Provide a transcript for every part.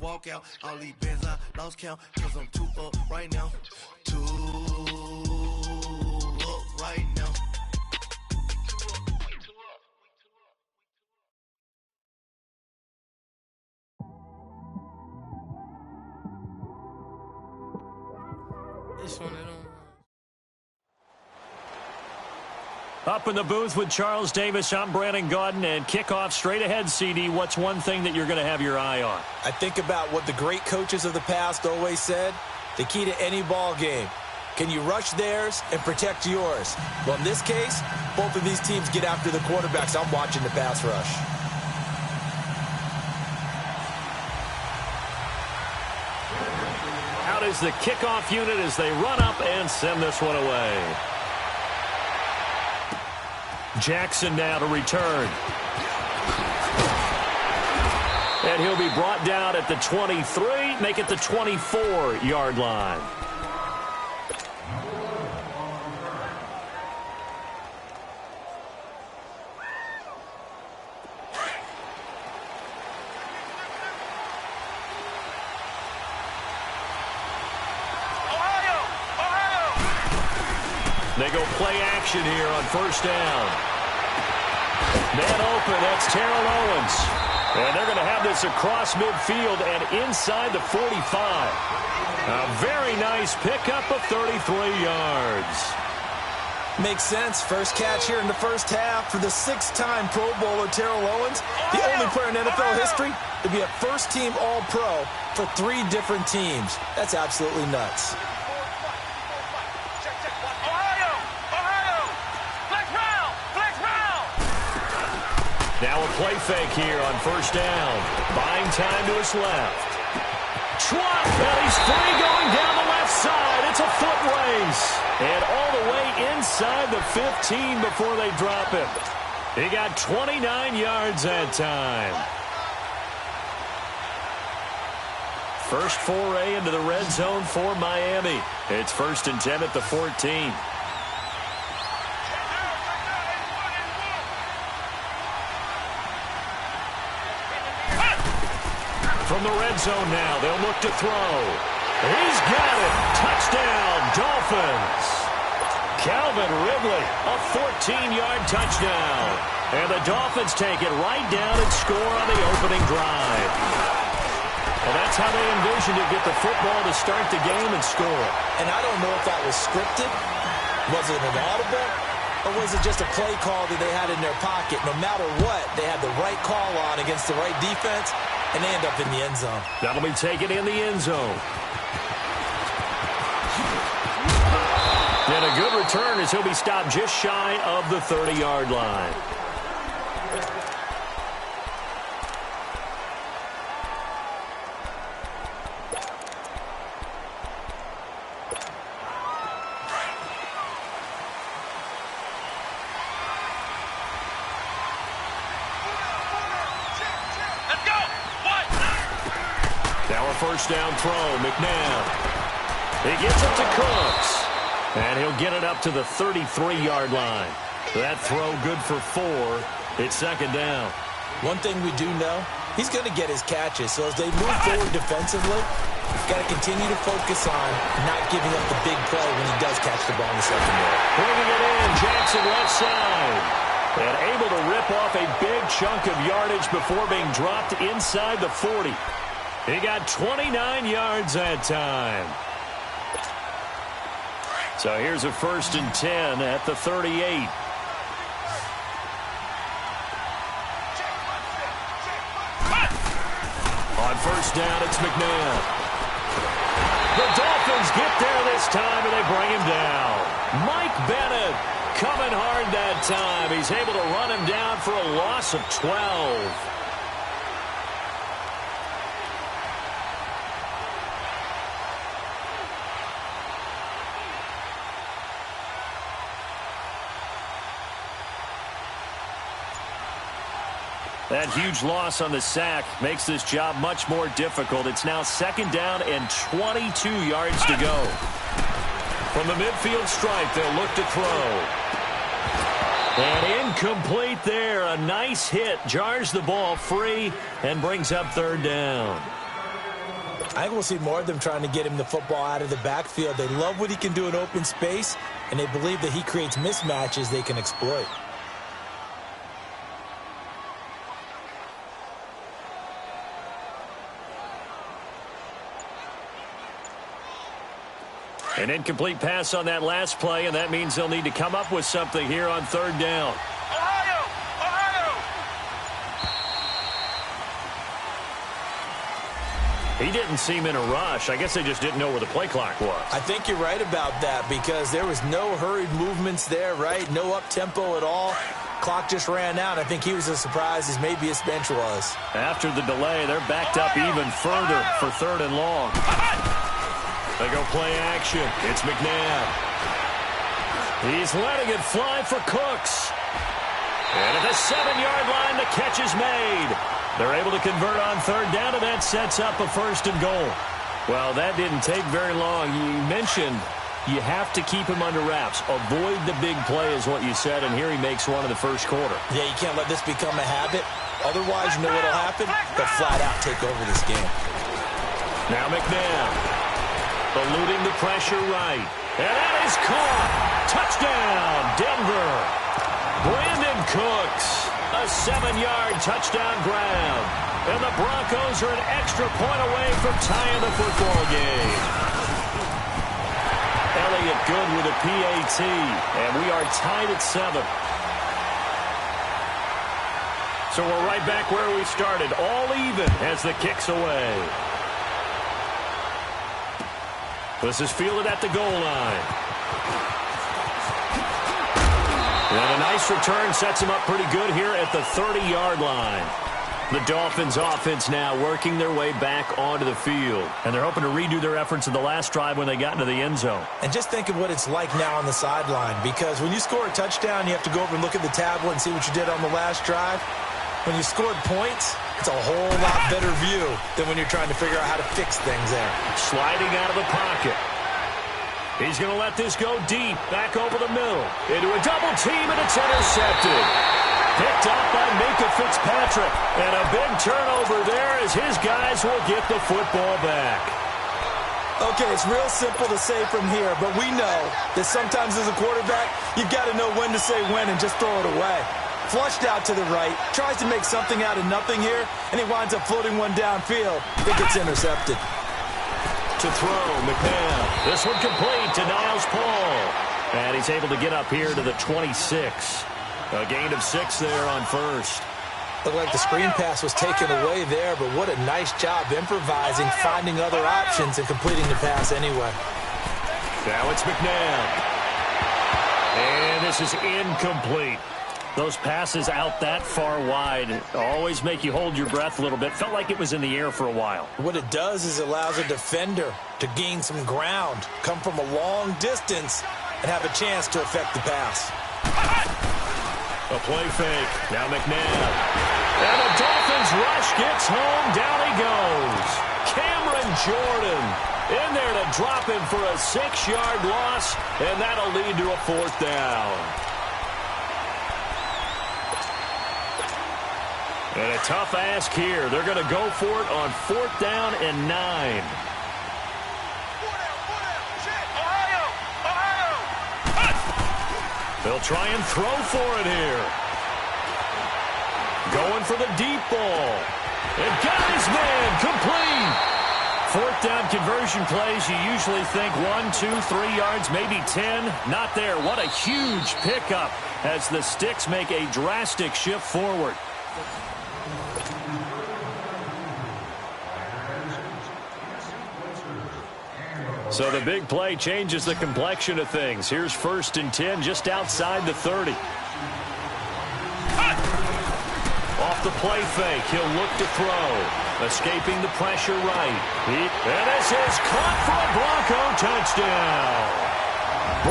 walk out. All these bands I lost count, cause I'm too up right now. Too up right now. This one, I don't. Up in the booth with Charles Davis, I'm Brandon Gaudin, and kickoff straight ahead, CD. What's one thing that you're going to have your eye on? I think about what the great coaches of the past always said. The key to any ball game. Can you rush theirs and protect yours? Well, in this case, both of these teams get after the quarterbacks. I'm watching the pass rush. Out is the kickoff unit as they run up and send this one away. Jackson now to return. And he'll be brought down at the 23, make it the 24-yard line. They go play action here on first down. Man open, that's Terrell Owens. And they're going to have this across midfield and inside the 45. A very nice pickup of 33 yards. Makes sense. First catch here in the first half for the six-time Pro Bowler Terrell Owens. The only player in NFL history to be a first-team All-Pro for 3 different teams. That's absolutely nuts. Now a play fake here on first down. Buying time to his left. Trot, and he's free going down the left side. It's a foot race. And all the way inside the 15 before they drop him. He got 29 yards that time. First foray into the red zone for Miami. It's 1st and 10 at the 14. From the red zone now, they'll look to throw. He's got it. Touchdown, Dolphins. Calvin Ridley, a 14-yard touchdown. And the Dolphins take it right down and score on the opening drive. Well, that's how they envisioned to get the football to start the game and score. And I don't know if that was scripted. Was it an audible? Or was it just a play call that they had in their pocket? No matter what, they had the right call on against the right defense, and they end up in the end zone. That'll be taken in the end zone. And a good return as he'll be stopped just shy of the 30-yard line. First down throw, McNabb. He gets it to Cooks. And he'll get it up to the 33-yard line. That throw good for 4. It's second down. One thing we do know, he's going to get his catches. So as they move forward defensively, got to continue to focus on not giving up the big play when he does catch the ball in the secondary. Bringing it in, Jackson left side. And able to rip off a big chunk of yardage before being dropped inside the 40. He got 29 yards that time. So here's a 1st and 10 at the 38. On first down, it's McNabb. The Dolphins get there this time, and they bring him down. Mike Bennett coming hard that time. He's able to run him down for a loss of 12. That huge loss on the sack makes this job much more difficult. It's now second down and 22 yards to go. From the midfield stripe, they'll look to throw. And incomplete there. A nice hit. Jars the ball free and brings up third down. I think we'll see more of them trying to get him the football out of the backfield. They love what he can do in open space, and they believe that he creates mismatches they can exploit. An incomplete pass on that last play, and that means they'll need to come up with something here on third down. He didn't seem in a rush. I guess they just didn't know where the play clock was. I think you're right about that because there was no hurried movements there, right? No up-tempo at all. Clock just ran out. I think he was as surprised as maybe his bench was. After the delay, they're backed up even further for third and long. They go play action. It's McNabb. He's letting it fly for Cooks. And at the 7-yard line, the catch is made. They're able to convert on third down, and that sets up a first and goal. Well, that didn't take very long. You mentioned you have to keep him under wraps. Avoid the big play is what you said, and here he makes one in the first quarter. Yeah, you can't let this become a habit. Otherwise, you know what will happen? They'll flat out take over this game. Now McNabb eluding the pressure right. And that is caught. Touchdown, Denver. Brandon Cooks. A 7-yard touchdown grab. And the Broncos are an extra point away from tying the football game. Elliott good with a PAT. And we are tied at 7. So we're right back where we started. All even as the kick's away. This is fielded at the goal line. And a nice return sets him up pretty good here at the 30-yard line. The Dolphins offense now working their way back onto the field. And they're hoping to redo their efforts in the last drive when they got into the end zone. And just think of what it's like now on the sideline. Because when you score a touchdown, you have to go over and look at the tablet and see what you did on the last drive. When you scored points, it's a whole lot better view than when you're trying to figure out how to fix things there. Sliding out of the pocket. He's going to let this go deep, back over the middle, into a double team, and it's intercepted. Picked up by Minka Fitzpatrick, and a big turnover there as his guys will get the football back. Okay, it's real simple to say from here, but we know that sometimes as a quarterback, you've got to know when to say when and just throw it away. Flushed out to the right, tries to make something out of nothing here, and he winds up floating one downfield that gets intercepted. To throw, McNabb. This one complete to Niles Paul. And he's able to get up here to the 26. A gain of 6 there on first. Looked like the screen pass was taken away there, but what a nice job improvising, finding other options, and completing the pass anyway. Now it's McNabb. And this is incomplete. Those passes out that far wide always make you hold your breath a little bit. Felt like it was in the air for a while. What it does is it allows a defender to gain some ground, come from a long distance, and have a chance to affect the pass. A play fake. Now McNabb. And the Dolphins rush gets home. Down he goes. Cameron Jordan in there to drop him for a 6-yard loss, and that'll lead to a 4th down. And a tough ask here. They're going to go for it on 4th down and 9. They'll try and throw for it here. Going for the deep ball. And got his man complete. 4th down conversion plays, you usually think 1, 2, 3 yards, maybe 10. Not there. What a huge pickup as the Sticks make a drastic shift forward. So the big play changes the complexion of things. Here's 1st and 10 just outside the 30. Off the play fake, he'll look to throw. Escaping the pressure right. And this is caught for a Bronco touchdown.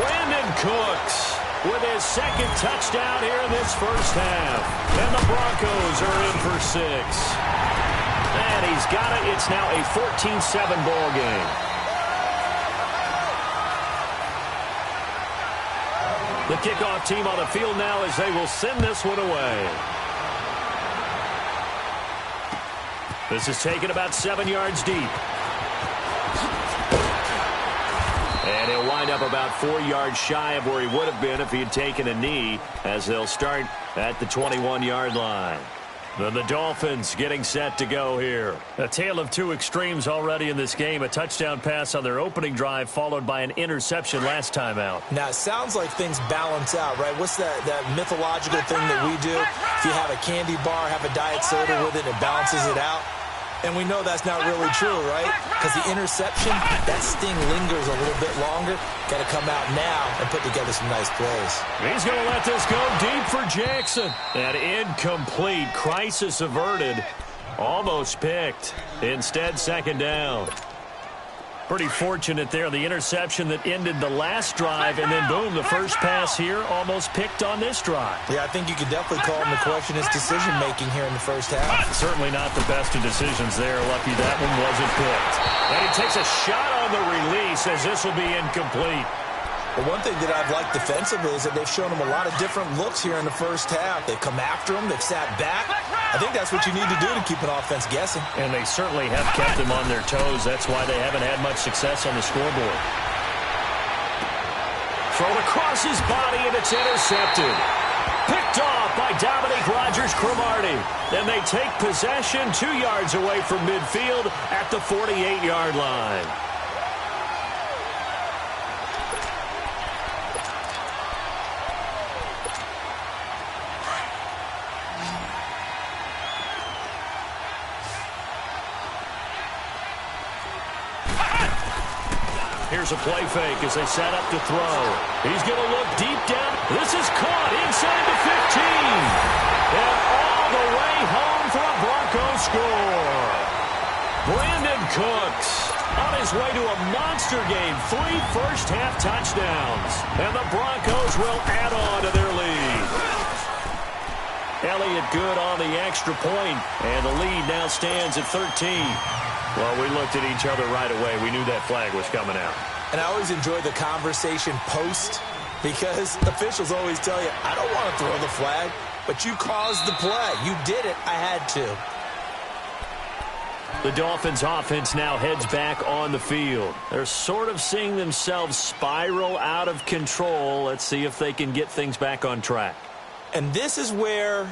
Brandon Cooks with his 2nd touchdown here in this first half. And the Broncos are in for 6. And he's got it. It's now a 14-7 ball game. The kickoff team on the field now as they will send this one away. This is taken about 7 yards deep. And he'll wind up about 4 yards shy of where he would have been if he had taken a knee, as they'll start at the 21-yard line. The Dolphins getting set to go here. A tale of two extremes already in this game. A touchdown pass on their opening drive, followed by an interception last time out. Now, it sounds like things balance out, right? What's that mythological thing that we do? If you have a candy bar, have a diet soda with it, it balances it out. And we know that's not really true, right? Because the interception, that sting lingers a little bit longer. Got to come out now and put together some nice plays. He's going to let this go deep for Jackson. That incomplete, crisis averted, almost picked. Instead, second down. Pretty fortunate there, the interception that ended the last drive, and then boom, the first pass here almost picked on this drive. Yeah, I think you could definitely call him to question his decision-making here in the first half. Certainly not the best of decisions there. Lucky that one wasn't picked. And he takes a shot on the release as this will be incomplete. But one thing that I've liked defensively is that they've shown him a lot of different looks here in the first half. They've come after him. They've sat back. I think that's what you need to do to keep an offense guessing. And they certainly have kept them on their toes. That's why they haven't had much success on the scoreboard. Thrown across his body, and it's intercepted. Picked off by Dominique Rodgers-Cromartie. And they take possession 2 yards away from midfield at the 48-yard line. Here's a play fake as they set up to throw. He's going to look deep down. This is caught inside the 15. And all the way home for a Broncos score. Brandon Cooks on his way to a monster game. 3 first-half touchdowns. And the Broncos will add on to their lead. Elliott good on the extra point. And the lead now stands at 13. Well, we looked at each other right away. We knew that flag was coming out. And I always enjoy the conversation post because officials always tell you, I don't want to throw the flag, but you caused the play. You did it. I had to. The Dolphins offense now heads back on the field. They're sort of seeing themselves spiral out of control. Let's see if they can get things back on track. And this is where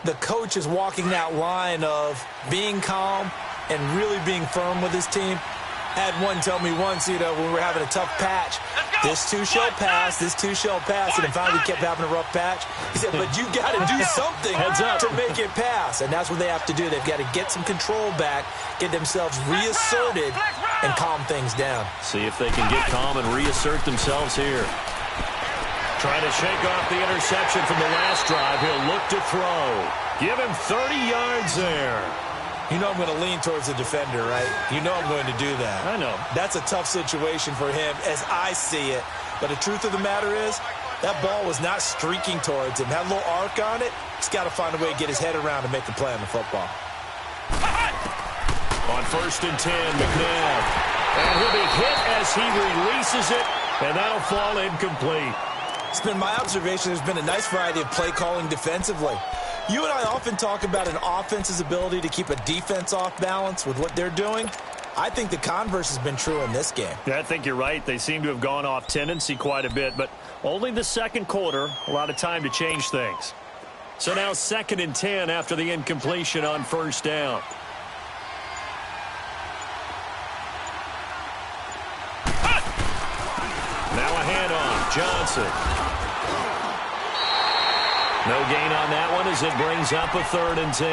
the coach is walking that line of being calm and really being firm with his team. Had one tell me once, when we were having a tough patch, this too shall pass, this too shall pass, and then finally kept having a rough patch. He said, but you got to do something to make it pass, and that's what they have to do. They've got to get some control back, get themselves reasserted, and calm things down. See if they can get calm and reassert themselves here. Trying to shake off the interception from the last drive. He'll look to throw. Give him 30 yards there. You know I'm going to lean towards the defender, right? You know I'm going to do that. I know. That's a tough situation for him as I see it. But the truth of the matter is, that ball was not streaking towards him. Had a little arc on it. He's got to find a way to get his head around and make the play on the football. On 1st and 10, McNabb. And he'll be hit as he releases it, and that'll fall incomplete. It's been my observation there's been a nice variety of play calling defensively. You and I often talk about an offense's ability to keep a defense off balance with what they're doing. I think the converse has been true in this game. Yeah, I think you're right. They seem to have gone off tendency quite a bit, but only the second quarter, a lot of time to change things. So now 2nd and 10 after the incompletion on 1st down. Now a handoff, Johnson. No gain on that one as it brings up a 3rd and 10.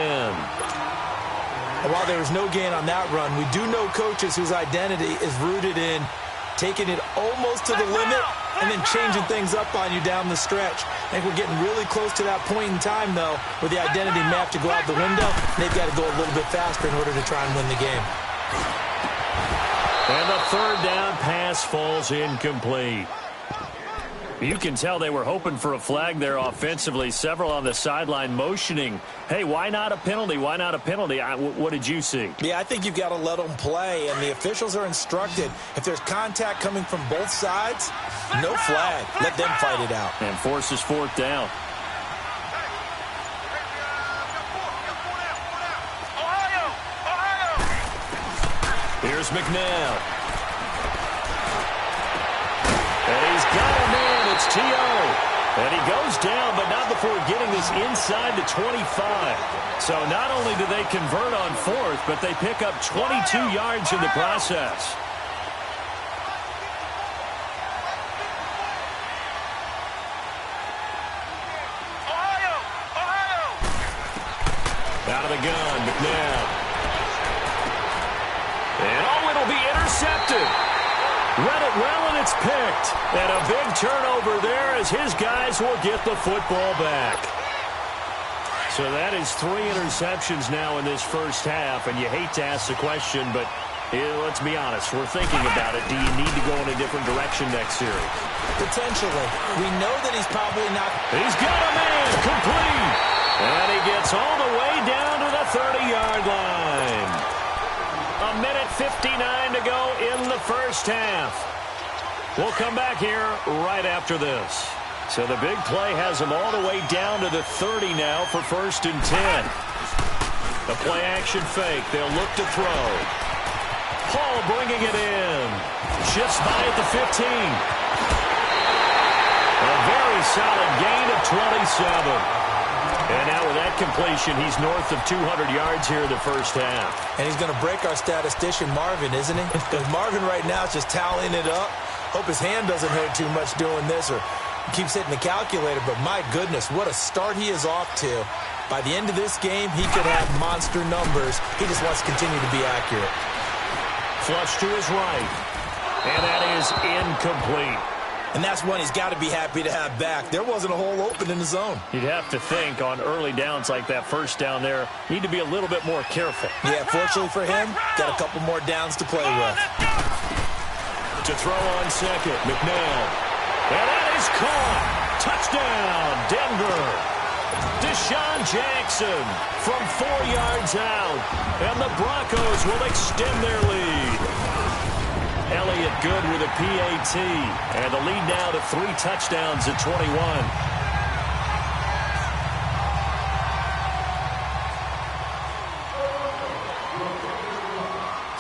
And while there was no gain on that run, we do know coaches whose identity is rooted in taking it almost to the limit and then changing things up on you down the stretch. I think we're getting really close to that point in time, though, where the identity may have to go out the window. They've got to go a little bit faster in order to try and win the game. And the 3rd down pass falls incomplete. You can tell they were hoping for a flag there offensively. Several on the sideline motioning, hey, why not a penalty? Why not a penalty? What did you see? Yeah, I think you've got to let them play, and the officials are instructed. If there's contact coming from both sides, no flag. Let them fight it out. And forces 4th down. Here's McNabb. RPO. And he goes down, but not before getting this inside the 25. So not only do they convert on fourth, but they pick up 22 yards in the process. Out of the gun, McNabb. And it'll be intercepted. Read it well, and it's picked. And a big turnover there as his guys will get the football back. So that is 3 interceptions now in this first half, and you hate to ask the question, but let's be honest, we're thinking about it. Do you need to go in a different direction next series? Potentially. We know that he's probably not. He's got a man complete. And he gets all the way down to the 30-yard line. A minute 59 to go in the first half. We'll come back here right after this. So the big play has them all the way down to the 30 now for 1st and 10. The play action fake. They'll look to throw. Hall bringing it in. Shifts by at the 15. A very solid gain of 27. And now with that completion, he's north of 200 yards here in the first half. And he's going to break our statistician Marvin, isn't he? Because Marvin right now is just tallying it up. Hope his hand doesn't hurt too much doing this or keeps hitting the calculator. But my goodness, what a start he is off to. By the end of this game, he could have monster numbers. He just wants to continue to be accurate. Flush to his right. And that is incomplete. And that's one he's got to be happy to have back. There wasn't a hole open in the zone. You'd have to think on early downs like that first down there, need to be a little bit more careful. Yeah, fortunately for him, got a couple more downs to play with. To throw on second, McNabb. And that is caught. Touchdown, Denver. Deshaun Jackson from 4 yards out. And the Broncos will extend their lead. Elliott good with a PAT. And the lead now to 3 touchdowns at 21.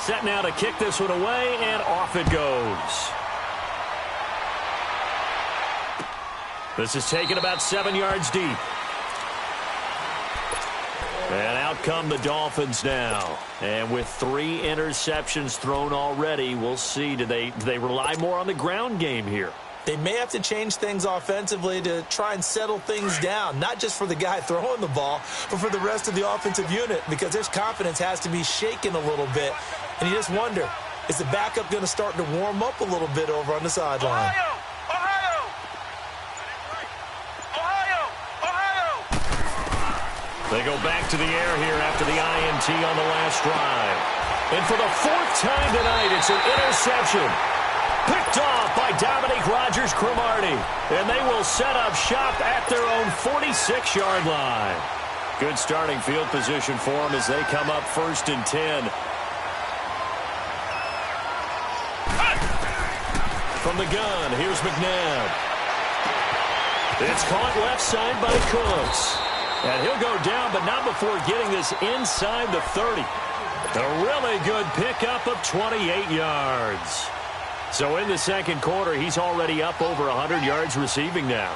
Set now to kick this one away, and off it goes. This is taken about 7 yards deep. And out come the Dolphins now. And with 3 interceptions thrown already, we'll see. Do they rely more on the ground game here? They may have to change things offensively to try and settle things down, not just for the guy throwing the ball, but for the rest of the offensive unit, because their confidence has to be shaken a little bit. And you just wonder, is the backup going to start to warm up a little bit over on the sideline? They go back to the air here after the INT on the last drive. And for the 4th time tonight, it's an interception. Picked off by Dominique Rodgers-Cromartie. And they will set up shop at their own 46-yard line. Good starting field position for them as they come up 1st and 10. From the gun, here's McNabb. It's caught left side by Cooks. And he'll go down, but not before getting this inside the 30. A really good pickup of 28 yards. So in the second quarter, he's already up over 100 yards receiving now.